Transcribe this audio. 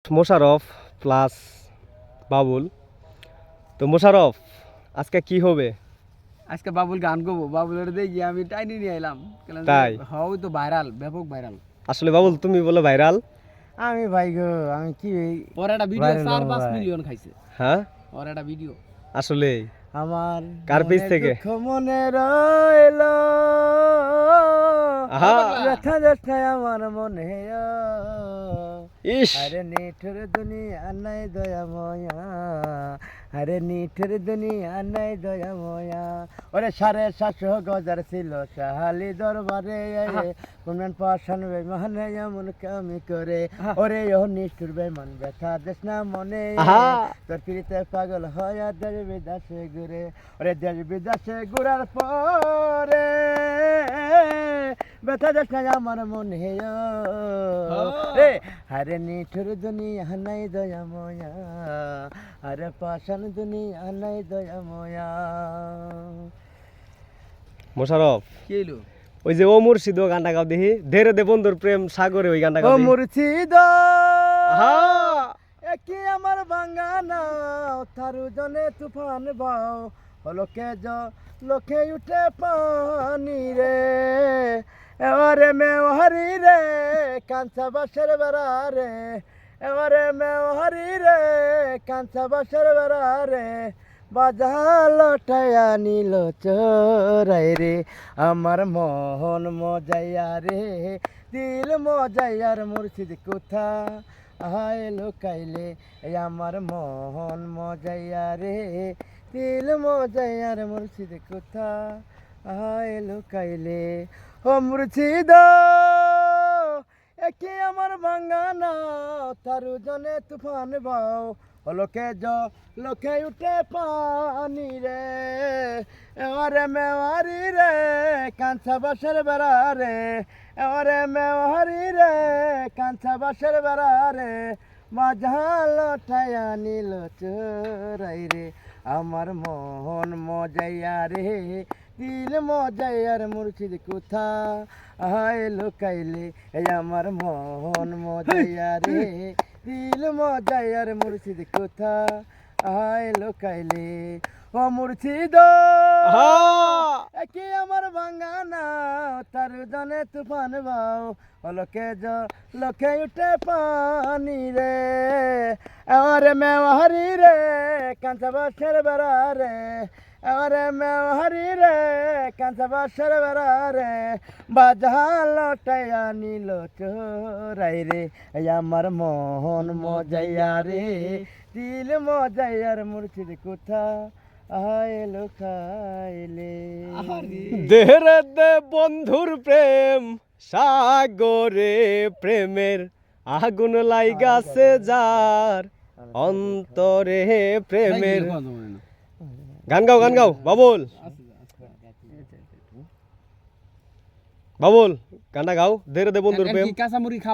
Mosharraf plus Babul. তো মোশারফ আজকে কি হবে? আজকে বাবুল গান গাবো, বাবুলের দেখি আমি টাইনি নিয়ে এলাম। তাই? হও তো ভাইরাল, ব্যাপক ভাইরাল। আসলে বাবুল তুমি বলে ভাইরাল। আমি ভাই গো আমি কি ওর একটা ভিডিও viral 4-5 ভাই। মিলিয়ন খাইছে। হ্যাঁ ওর একটা ভিডিও। আসলে আমার কার পেজ মনের থেকে? দুঃখ মনে রইল আহা ব্যথা ব্যথায় আমার মনে ইস আরে নিঠুর দুনিয়া নাই দয়া ময়া, আরে নিঠুর দুনিয়া নাই দয়া ময়া। ওরে 750 গজার ছিল শাহালি দরবারে, কোনমান পাশান বেমানে এমন কামি করে। ওরে ও নিঠুর বেমান ব্যথা দেশ না মনে, আহা তোর পিড়িতে পাগল হয়ে দেশ বিদেশে ঘুরে। ওরে দেশ বিদেশে ঘুরার পরে ব্যথা দেশ না আমার মনে রে। আরে নিঠুর দুনিয়া নাই দয়া ময়া, আরে পাশান দুনিয়া নাই দয়া ময়া। মোশারফ কি হইলো? ওই যে ও মুর্শিদ ও গানটা গাও দেখি, ধীরে দে বন্ধুর প্রেম সাগরে ওই গানটা ও গাও দেখি। মুর্শিদ আহা একই আমার বাঙ্গানা তারু জনে তুফান বাও, লোকে উঠে পানি রে। এবারে মেওহারি রে কাঞ্চা বাসের বেড়া রে, এবারে মেওহারি রে কাঞ্চা বাসের বেড়া রে। বাজালো টায়া নিল চোরাই রে, আমার মন মজাইয়া রে, দিল মজাইয়ার মুর্শিদ কোথা আয় লুকাইলে। এই আমার মন মজাইয়া রে, দিল মজাইয়ার মুর্শিদ কোথা আয় লুকাইলে। ও মুর্শিদ একে আমার বাঙ্গানা তারু জনে তুফান বাও, লোকে উঠে পানি রে। এবারে মেওয়ারি রে কাঞ্চা বাসের বেড়া রে, এবারে মেওয়ারি রে কাঞ্চা বাসের বেড়া রে। মাঝাল টায়া নিল চোরাই রে, আমার মন মজাইয়া রে, দিল মজাইয়ার মুর্শিদ কোথা আয় লুকাইলে। এই আমার মন মজাইয়া রে, দিল মজাইয়ার মুর্শিদ কোথা আয় লুকাইলে। ও মুর্শিদ আহা একে আমার বাঙ্গানা তার জনে তুফান বাও, লোকে উঠে পানি রে। এবারে মেওয়ারি রে কাঞ্চা বাসের বেড়া রে, এবারে মেওয়ারি রে কাঞ্চা বাসের বেড়া রে। বাজালো টায়া নিল চোরাই রে, এই আমার মন মজাইয়া রে, দিল মজাইয়ার মুর্শিদ কোথা আয় লুকাইলে। ধীরে দে বন্ধুর প্রেম সাগরে, প্রেমের আগুন লাইগাছে যার অন্তরে প্রেমের। গান গাও বাবুল, বাবুল গানটা গাও, ধীরে দে বন্ধুর প্রেম। কাঁচামুড়ি খাবা?